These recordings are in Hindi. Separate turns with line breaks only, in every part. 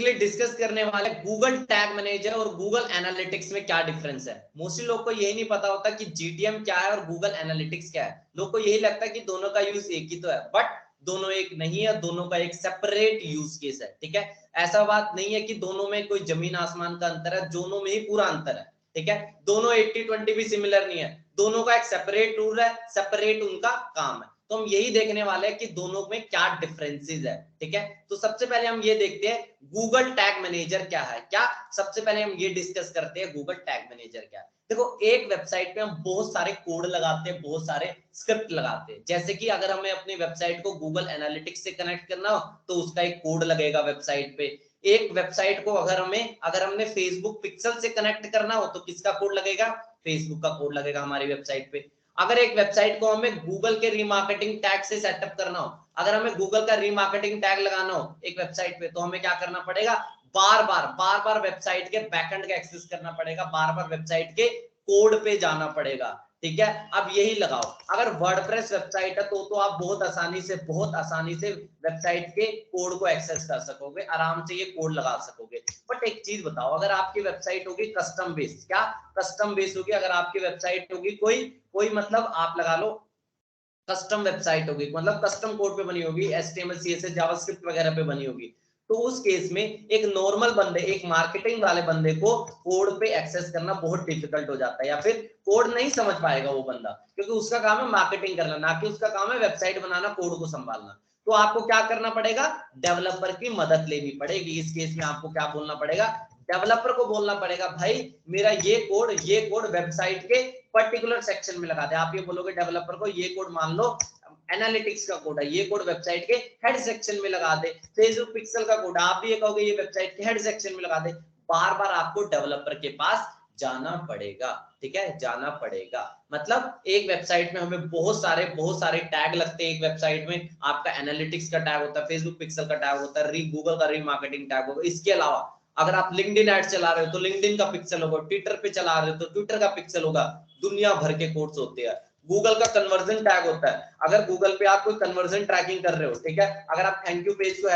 बेसिकली डिस्कस करने वाले गूगल टैग मैनेजर और गूगल एनालिटिक्स में क्या डिफरेंस है। मोस्टली लोग को यही नहीं पता होता कि जीटीएम क्या है और गूगल एनालिटिक्स क्या है। लोग को यही लगता है कि दोनों का यूज एक ही तो है, बट दोनों एक नहीं है, दोनों का एक सेपरेट यूज केस है। ठीक है, ऐसा बात नहीं है कि दोनों में कोई जमीन आसमान का अंतर है, दोनों में ही पूरा अंतर है। ठीक है, दोनों 80-20 भी सिमिलर नहीं है, दोनों का एक सेपरेट रूल है, सेपरेट उनका काम है। तो हम यही देखने वाले हैं कि दोनों में क्या डिफरेंसेस है। ठीक है, तो सबसे पहले हम ये देखते हैं गूगल टैग मैनेजर क्या है। क्या सबसे पहले हम ये डिस्कस करते हैं गूगल टैग मैनेजर क्या है। देखो, एक वेबसाइट पे हम बहुत सारे कोड लगाते हैं, बहुत सारे स्क्रिप्ट लगाते हैं। जैसे कि अगर हमें अपनी वेबसाइट को गूगल एनालिटिक्स से कनेक्ट करना हो तो उसका एक कोड लगेगा वेबसाइट पे। एक वेबसाइट को अगर हमने फेसबुक पिक्सल से कनेक्ट करना हो तो किसका कोड लगेगा, फेसबुक का कोड लगेगा हमारी वेबसाइट पे। अगर एक वेबसाइट को हमें गूगल के रीमार्केटिंग टैग से सेटअप करना हो, अगर हमें गूगल का रीमार्केटिंग टैग लगाना हो एक वेबसाइट पे, तो हमें क्या करना पड़ेगा, बार बार वेबसाइट के बैकएंड का एक्सेस करना पड़ेगा, बार बार वेबसाइट के कोड पे जाना पड़ेगा। ठीक है, अब यही लगाओ, अगर वर्डप्रेस वेबसाइट है तो आप बहुत आसानी से वेबसाइट के कोड को एक्सेस कर सकोगे, आराम से ये कोड लगा सकोगे। बट एक चीज बताओ, अगर आपकी वेबसाइट होगी कस्टम बेस्ड, क्या कस्टम बेस्ड होगी, अगर आपकी वेबसाइट होगी कोई मतलब आप लगा लो कस्टम वेबसाइट होगी, मतलब कस्टम कोड पे बनी होगी, एचटीएमएल सीएसएस जावास्क्रिप्ट वगैरह पे बनी होगी, तो उस केस में एक नॉर्मल बंदे, एक मार्केटिंग वाले बंदे को कोड पे एक्सेस करना बहुत डिफिकल्ट हो जाता है, या फिर कोड नहीं समझ पाएगा वो बंदा, क्योंकि उसका काम है मार्केटिंग करना, ना कि उसका काम है वेबसाइट बनाना, कोड को संभालना। तो आपको क्या करना पड़ेगा, डेवलपर की मदद लेनी पड़ेगी। इस केस में आपको क्या बोलना पड़ेगा, डेवलपर को बोलना पड़ेगा, भाई मेरा ये कोड वेबसाइट के पर्टिकुलर सेक्शन में लगा दे। आप ये बोलोगे डेवलपर को, ये कोड मान लो एनालिटिक्स का कोड है, ये कोड वेबसाइट के हेड सेक्शन में लगा दे। फेसबुक पिक्सल का कोड, आप भी ये कहोगे ये वेबसाइट के हेड सेक्शन में लगा दे। बार बार आपको डेवलपर के पास जाना पड़ेगा। ठीक है, जाना पड़ेगा। मतलब एक वेबसाइट में हमें बहुत सारे टैग लगते हैं। एक वेबसाइट में आपका एनालिटिक्स का टैग होता है, फेसबुक पिक्सल का टैग होता है, गूगल का रीमार्केटिंग टैग होगा। इसके अलावा अगर आप लिंक्डइन एड चला रहे हो तो लिंक्डइन का पिक्सल होगा, ट्विटर पे चला रहे हो तो ट्विटर का पिक्सल होगा। दुनिया भर के कोड्स होते हैं। गूगल का कन्वर्जन टैग होता है, अगर गूगल पे आप कोई कन्वर्जन ट्रैकिंग कर रहे हो, ठीक है, अगर आप थैंक यू पेज को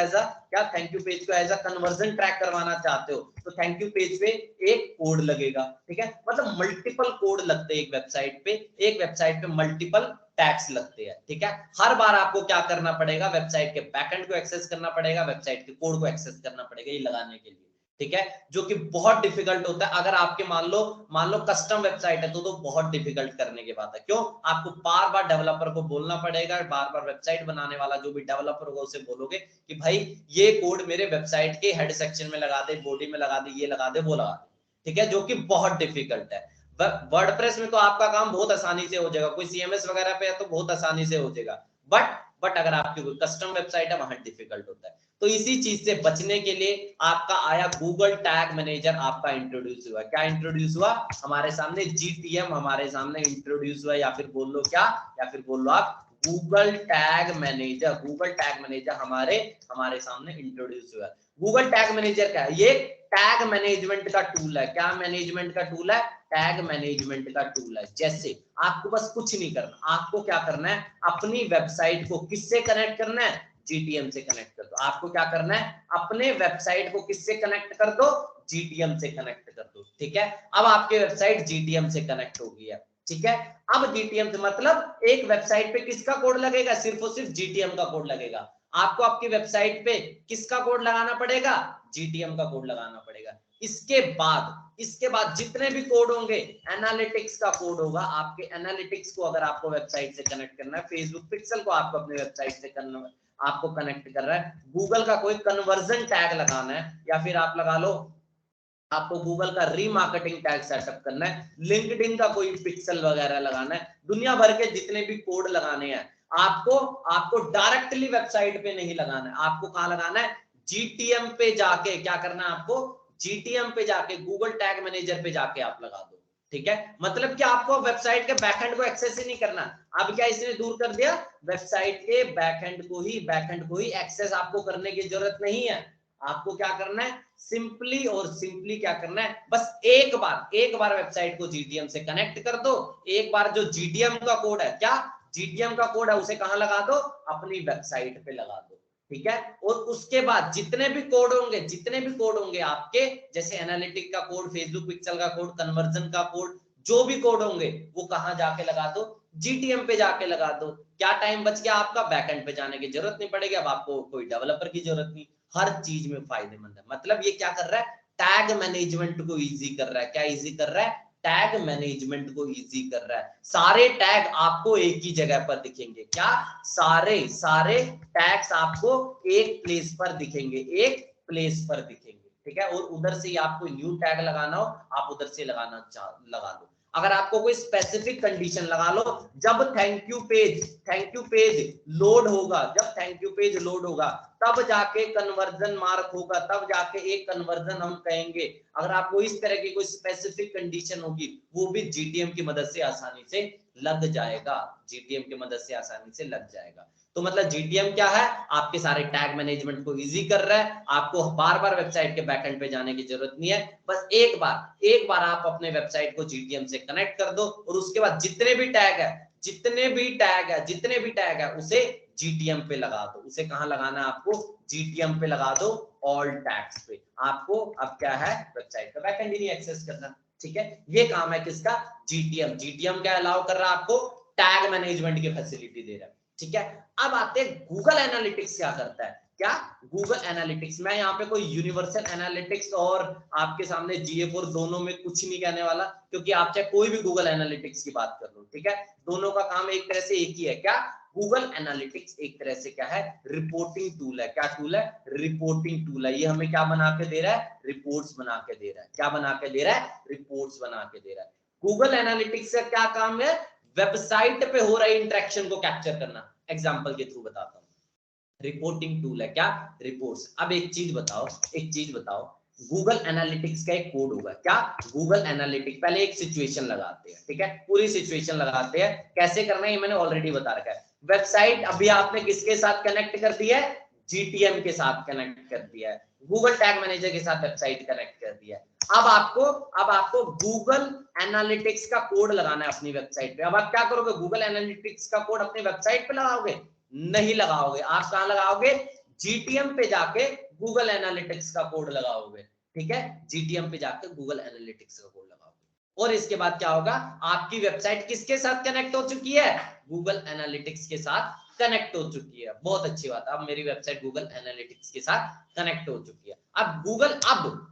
एज अ कन्वर्जन ट्रैक करवाना चाहते हो तो थैंक यू पेज पे एक कोड लगेगा। ठीक है, मतलब मल्टीपल कोड लगते हैं एक वेबसाइट पे मल्टीपल टैग्स लगते हैं। ठीक है, हर बार आपको क्या करना पड़ेगा, वेबसाइट के बैकएंड को एक्सेस करना पड़ेगा, वेबसाइट के कोड को एक्सेस करना पड़ेगा ये लगाने के लिए। ठीक है, जो कि बहुत डिफिकल्ट होता है। अगर आपके मान लो कस्टम वेबसाइट है तो बहुत डिफिकल्ट करने की बात है। क्यों, आपको बार बार डेवलपर को बोलना पड़ेगा, बार बार वेबसाइट बनाने वाला जो भी डेवलपर होगा उसे बोलोगे कि भाई ये कोड मेरे वेबसाइट के हेड सेक्शन में लगा दे, बॉडी में लगा दे, ये लगा दे, वो लगा दे। ठीक है, जो कि बहुत डिफिकल्ट है। वर्डप्रेस में तो आपका काम बहुत आसानी से हो जाएगा, कोई सीएमएस वगैरह पे है तो बहुत आसानी से हो जाएगा, बट अगर आपकी कोई कस्टम वेबसाइट है वहां डिफिकल्ट होता है। तो इसी चीज से बचने के लिए आपका आया गूगल टैग मैनेजर, आपका इंट्रोड्यूस हुआ। क्या इंट्रोड्यूस हुआ, हमारे सामने जीटीएम हमारे सामने इंट्रोड्यूस हुआ, या फिर बोल लो क्या, या फिर बोल लो आप गूगल टैग मैनेजर हमारे सामने इंट्रोड्यूस हुआ। गूगल टैग मैनेजर क्या है, ये टैग मैनेजमेंट का टूल है। क्या मैनेजमेंट का टूल है, टैग मैनेजमेंट का टूल है। जैसे आपको बस कुछ नहीं करना, आपको क्या करना है, अपनी वेबसाइट को किससे कनेक्ट करना है, जीटीएम से कनेक्ट कर दो। आपको क्या करना है, अपने वेबसाइट को किससे कनेक्ट कर दो, जीटीएम से कनेक्ट कर दो। ठीक है, अब आपकी वेबसाइट जीटीएम से कनेक्ट हो गई है। ठीक है, अब जीटीएम से मतलब एक वेबसाइट पे किसका कोड लगेगा, सिर्फ और सिर्फ जीटीएम का कोड लगेगा। आपको आपकी वेबसाइट पे किसका कोड लगाना पड़ेगा, जीटीएम का कोड लगाना पड़ेगा। इसके बाद जितने भी कोड होंगे, एनालिटिक्स का कोड होगा। आपके एनालिटिक्स को अगर आपको वेबसाइट से कनेक्ट करना है, फेसबुक पिक्सल को आपको अपनी वेबसाइट से करना है, आपको कनेक्ट कर रहा है, गूगल का कोई कन्वर्जन टैग लगाना है, या फिर आप लगा लो आपको गूगल का रीमार्केटिंग टैग सेटअप करना है, लिंक्डइन का कोई पिक्सल वगैरह लगाना है, दुनिया भर के जितने भी कोड लगाने हैं, आपको डायरेक्टली वेबसाइट पे नहीं लगाना है। आपको कहां लगाना है, जीटीएम पे जाके। क्या करना है आपको, जीटीएम पे जाके, गूगल टैग मैनेजर पे जाके आप लगा दो। ठीक है, मतलब कि आपको वेबसाइट के बैकएंड को एक्सेस ही नहीं करना। अब क्या इसने दूर कर दिया, वेबसाइट के बैकएंड को ही एक्सेस आपको करने की जरूरत नहीं है। आपको क्या करना है, सिंपली क्या करना है, बस एक बार वेबसाइट को जीटीएम से कनेक्ट कर दो। एक बार जो जीटीएम का कोड है, क्या जीटीएम का कोड है, उसे कहां लगा दो, अपनी वेबसाइट पे लगा दो। ठीक है। और उसके बाद जितने भी कोड होंगे आपके, जैसे एनालिटिक का कोड, फेसबुक पिक्सल का कोड, कन्वर्जन का कोड, जो भी कोड होंगे वो कहां जाके लगा दो, जीटीएम पे जाके लगा दो। क्या टाइम बच गया आपका, बैकएंड पे जाने की जरूरत नहीं पड़ेगी, अब आपको कोई डेवलपर की जरूरत नहीं, हर चीज में फायदेमंद है। मतलब ये क्या कर रहा है, टैग मैनेजमेंट को इजी कर रहा है। क्या इजी कर रहा है, टैग मैनेजमेंट को इजी कर रहा है। सारे टैग आपको एक ही जगह पर दिखेंगे। क्या, सारे टैग्स आपको एक प्लेस पर दिखेंगे, एक प्लेस पर दिखेंगे, ठीक है। और उधर से ही आपको न्यू टैग लगाना हो, आप उधर से लगा लो। अगर आपको कोई स्पेसिफिक कंडीशन लगा लो, जब थैंक यू पेज लोड होगा, जब थैंक यू पेज लोड होगा तब जाके कन्वर्जन मार्क होगा, तब जाके एक कन्वर्जन हम कहेंगे। अगर आपको इस तरह की कोई स्पेसिफिक कंडीशन होगी, वो भी जीटीएम की मदद से आसानी से लग जाएगा, जीटीएम की मदद से आसानी से लग जाएगा। तो मतलब जीटीएम क्या है, आपके सारे टैग मैनेजमेंट को इजी कर रहा है। आपको बार बार वेबसाइट के बैकएंड पे जाने की जरूरत नहीं है, बस एक बार आप अपने वेबसाइट को जीटीएम से कनेक्ट कर दो, और उसके बाद जितने भी टैग है उसे जीटीएम पे लगा दो। उसे कहां लगाना है आपको, जीटीएम पे लगा दो, ऑल टैग्स पे। आपको अब क्या है, वेबसाइट का बैकएंड ही नहीं एक्सेस करना, ठीक है। ये काम है किसका, जीटीएम क्या अलाउ कर रहा है आपको, टैग मैनेजमेंट की फैसिलिटी दे रहा है, ठीक है। अब आते हैं गूगल एनालिटिक्स क्या करता है। क्या, गूगल एनालिटिक्स, मैं यहाँ पे कोई यूनिवर्सल एनालिटिक्स और आपके सामने GA4 दोनों में कुछ नहीं कहने वाला, क्योंकि आप चाहे कोई भी गूगल एनालिटिक्स की बात कर लो, ठीक है, दोनों का काम एक तरह से एक ही है। क्या, गूगल एनालिटिक्स एक तरह से क्या है, रिपोर्टिंग टूल है। क्या टूल है, रिपोर्टिंग टूल है। ये हमें क्या बना के दे रहा है, रिपोर्ट्स बना के दे रहा है। क्या बना के दे रहा है, रिपोर्ट्स बना के दे रहा है। गूगल एनालिटिक्स का क्या काम है, वेबसाइट पे हो रही इंटरेक्शन को कैप्चर करना। एग्जांपल के थ्रू बताता हूं, रिपोर्टिंग टूल है क्या, रिपोर्ट्स। अब एक चीज बताओ, गूगल एनालिटिक्स का एक कोड होगा। क्या, गूगल एनालिटिक्स, पहले एक सिचुएशन लगाते हैं, ठीक है, पूरी सिचुएशन लगाते हैं। कैसे करना है ये मैंने ऑलरेडी बता रखा है। वेबसाइट अभी आपने किसके साथ कनेक्ट कर दिया है, जीटीएम के साथ कनेक्ट कर दिया है, गूगल टैग मैनेजर के साथ वेबसाइट कनेक्ट कर दिया है। अब आपको गूगल एनालिटिक्स का कोड लगाना है अपनी वेबसाइट पे। अब आप क्या करोगे, गूगल एनालिटिक्स का कोड अपनी वेबसाइट पे लगाओगे, नहीं लगाओगे। आप कहां लगाओगे, जीटीएम पे जाके गूगल एनालिटिक्स का कोड लगाओगे, ठीक है, जीटीएम पे जाके गूगल एनालिटिक्स का कोड लगाओगे। और इसके बाद क्या होगा, आपकी वेबसाइट किसके साथ कनेक्ट हो चुकी है, गूगल एनालिटिक्स के साथ कनेक्ट हो चुकी है। बहुत अच्छी बात, अब मेरी वेबसाइट गूगल एनालिटिक्स के साथ कनेक्ट हो चुकी है। अब गूगल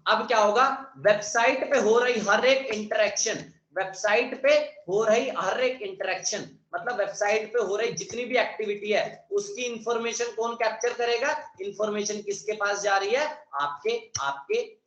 अब क्या होगा, वेबसाइट पे हो रही हर एक इंटरेक्शन, वेबसाइट पे हो रही हर एक इंटरेक्शन, मतलब वेबसाइट पे हो रही जितनी भी एक्टिविटी है उसकी इंफॉर्मेशन कौन कैप्चर करेगा, इंफॉर्मेशन किसके पास जा रही है, आपके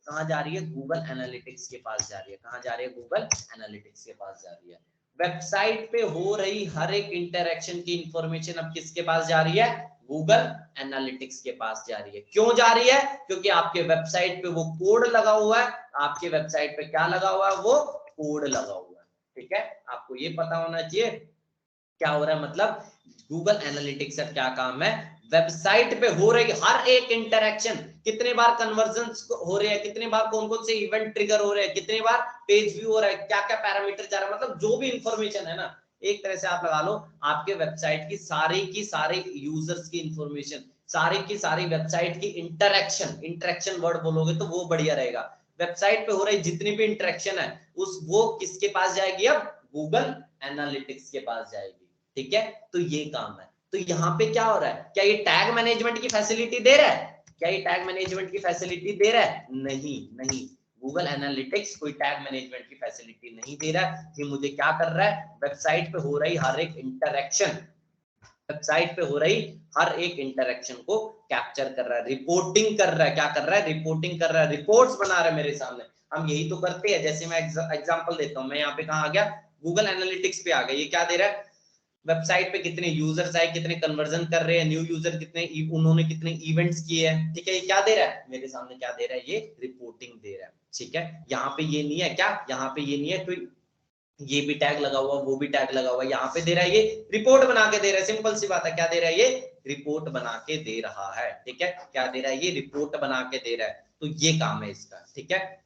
कहां जा रही है, गूगल एनालिटिक्स के पास जा रही है। कहां जा रही है, गूगल एनालिटिक्स के पास जा रही है। वेबसाइट पे हो रही हर एक इंटरेक्शन की इंफॉर्मेशन अब किसके पास जा रही है, गूगल एनालिटिक्स के पास जा रही है। क्यों जा रही है, क्योंकि आपके वेबसाइट पे वो कोड लगा हुआ है। आपके वेबसाइट पे क्या लगा हुआ है, वो कोड लगा हुआ है, ठीक है। आपको ये पता होना चाहिए क्या हो रहा है। मतलब गूगल एनालिटिक्स का क्या काम है, वेबसाइट पे हो रही हर एक इंटरेक्शन, कितने बार कन्वर्जन हो रहे हैं, कितने बार कौन कौन से इवेंट ट्रिगर हो रहे हैं, कितने बार पेज व्यू हो रहा है, क्या क्या पैरामीटर जा रहा है, मतलब जो भी इंफॉर्मेशन है ना, एक तरह से आप लगा लो आपके वेबसाइट की सारी यूजर्स की इंफॉर्मेशन, सारी की सारी वेबसाइट की इंटरेक्शन वर्ड बोलोगे तो वो बढ़िया रहेगा। वेबसाइट पे हो रही जितनी भी इंटरेक्शन है वो किसके पास जाएगी, अब गूगल एनालिटिक्स के पास जाएगी, ठीक है। तो ये काम है। तो यहाँ पे क्या हो रहा है, क्या ये टैग मैनेजमेंट की फैसिलिटी दे रहा है, क्या ये टैग मैनेजमेंट की फैसिलिटी दे रहा है, नहीं, गूगल एनालिटिक्स कोई टैग मैनेजमेंट की फैसिलिटी नहीं दे रहा है। ये मुझे क्या कर रहा है, वेबसाइट पे हो रही हर एक इंटरेक्शन, वेबसाइट पे हो रही हर एक इंटरेक्शन को कैप्चर कर रहा है, रिपोर्टिंग कर रहा है। क्या कर रहा है, रिपोर्टिंग कर रहा है, रिपोर्ट्स बना रहा है मेरे सामने। हम यही तो करते हैं। जैसे मैं एग्जांपल देता हूं, मैं यहाँ पे कहाँ आ गया, गूगल एनालिटिक्स पे आ गया। ये क्या दे रहा है, वेबसाइट पे कितने यूजर्स आए, कितने कन्वर्जन कर रहे हैं, न्यू यूजर कितने, उन्होंने कितने इवेंट्स किए हैं, ठीक है। ये क्या दे रहा है मेरे सामने, क्या दे रहा है, ये रिपोर्टिंग दे रहा है, ठीक है। यहाँ पे ये नहीं है, क्या यहाँ पे ये नहीं है कोई ये भी टैग लगा हुआ, वो भी टैग लगा हुआ, यहाँ पे दे रहा है ये रिपोर्ट बना के दे रहा है। सिंपल सी बात है, क्या दे रहा है, ये रिपोर्ट बना के दे रहा है, ठीक है। क्या दे रहा है, ये रिपोर्ट बना के दे रहा है। तो ये काम है इसका, ठीक है।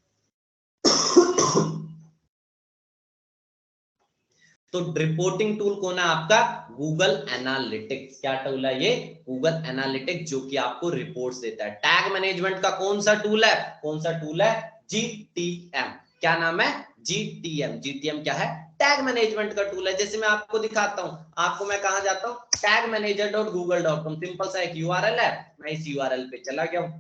तो रिपोर्टिंग टूल कौन है आपका? Google analytics. क्या टूल है ये? गूगल एनालिटिक्स, जो कि आपको रिपोर्ट्स देता है। टैग मैनेजमेंट का कौन सा टूल है? कौन सा टूल है? GTM। क्या नाम है? GTM। GTM क्या है? टैग मैनेजमेंट का टूल है। जैसे मैं आपको दिखाता हूं, आपको मैं कहां जाता हूं? tagmanager.google.com, सिंपल सा एक यूआरएल है, मैं इस यूआरएल पे चला गया हूं।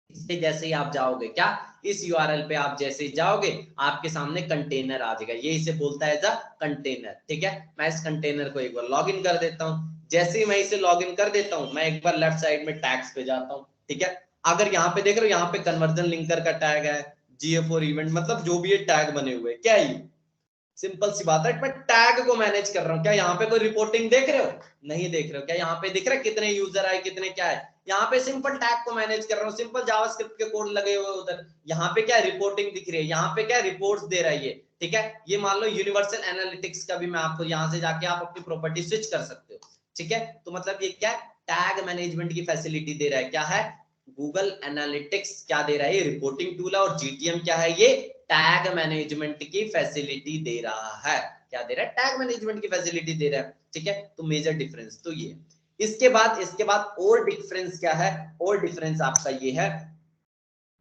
इससे जैसे ही आप जाओगे, क्या इस यूआरएल पे आप जैसे ही जाओगे, आपके सामने कंटेनर आ जाएगा। ये इसे बोलता है कंटेनर, ठीक है। मैं इस कंटेनर को एक बार लॉगिन कर देता हूं। जैसे ही मैं इसे लॉगिन कर देता हूं, मैं एक बार लेफ्ट साइड में टैग्स पे जाता हूं, ठीक है। अगर यहाँ पे देख रहे हो, यहाँ पे कन्वर्जन लिंकर का टैग है, GA4 इवेंट, मतलब जो भी ये टैग बने हुए, क्या है ये? सिंपल सी बात है, मैं टैग को मैनेज कर रहा हूँ। क्या यहाँ पे कोई रिपोर्टिंग देख रहे हो? नहीं देख रहे हो। क्या यहाँ पे दिख रहा है कितने यूजर आए, कितने क्या है? यहाँ पे सिंपल टैग को मैनेज कर रहा हूँ, सिंपल जावास्क्रिप्ट के कोड लगे हुए उधर। यहाँ पे क्या रिपोर्टिंग दिख रही है, यहाँ पे क्या रिपोर्ट्स दे रहा है ये, ठीक है। ये मान लो यूनिवर्सल एनालिटिक्स का भी मैं आपको यहाँ से जाके आप अपनी प्रॉपर्टी स्विच कर सकते हो, ठीक है। तो मतलब ये क्या टैग मैनेजमेंट की फैसिलिटी दे रहा है। क्या है? गूगल एनालिटिक्स क्या दे रहा है? ये रिपोर्टिंग टूल है। और GTM क्या है? ये टैग मैनेजमेंट की फैसिलिटी दे रहा है। क्या दे रहा है? टैग मैनेजमेंट की फैसिलिटी दे रहा है, ठीक है। तो मेजर डिफरेंस तो ये। इसके बाद और डिफरेंस क्या है? और डिफरेंस आपका ये है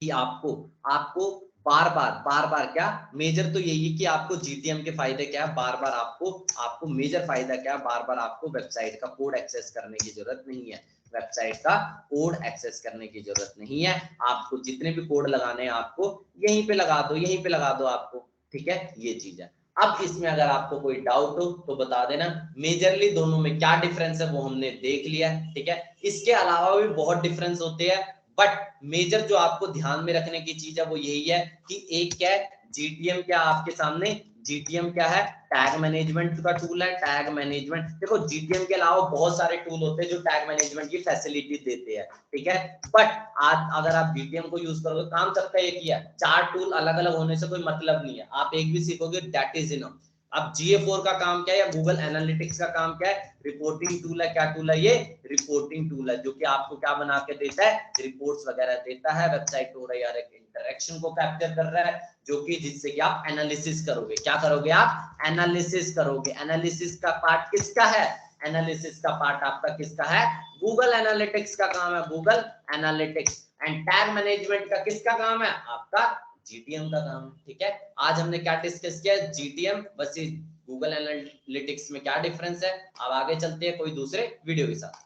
कि आपको आपको बार बार क्या मेजर तो यही है कि आपको GTM के फायदे क्या है, बार बार आपको मेजर फायदा क्या है, बार बार आपको वेबसाइट का कोड एक्सेस करने की जरूरत नहीं है। वेबसाइट का कोड एक्सेस करने की जरूरत नहीं है। आपको जितने भी कोड लगाने हैं आपको यहीं पे लगा दो, यहीं पे लगा दो आपको, ठीक है। ये चीज है। अब इसमें अगर आपको कोई डाउट हो तो बता देना। मेजरली दोनों में क्या डिफरेंस है वो हमने देख लिया, ठीक है। इसके अलावा भी बहुत डिफरेंस होते हैं, बट मेजर जो आपको ध्यान में रखने की चीज है वो यही है कि एक क्या है GTM, क्या आपके सामने GTM क्या है? टैग मैनेजमेंट का टूल है। टैग मैनेजमेंट देखो, GTM के अलावा बहुत सारे टूल होते हैं जो टैग मैनेजमेंट की फैसिलिटी देते हैं, ठीक है। बट आज अगर आप GTM को यूज करोगे, काम सबका एक ही है। 4 टूल अलग अलग होने से कोई मतलब नहीं है, आप एक भी सीखोगे दैट इज इनफ। अब GA4 का काम क्या है या गूगल एनालिटिक्स का काम क्या है? रिपोर्टिंग टूल है। क्या टूल है ये? रिपोर्टिंग टूल है, जो कि आपको क्या बना के देता है? रिपोर्ट्स वगैरह देता है। वेबसाइट हो रही है इंटरेक्शन को कैप्चर कर रहा है, जो कि जिससे कि आप एनालिसिस करोगे। क्या करोगे आप? एनालिसिस करोगे। एनालिसिस का पार्ट किसका है? एनालिसिस का पार्ट आपका किसका है? गूगल एनालिटिक्स का काम है, Google analytics. And tag management का किसका काम है? आपका GTM का काम, ठीक है। आज हमने क्या डिस्कस किया? GTM, बस गूगल एनालिटिक्स में क्या डिफरेंस है। अब आगे चलते हैं कोई दूसरे वीडियो के साथ।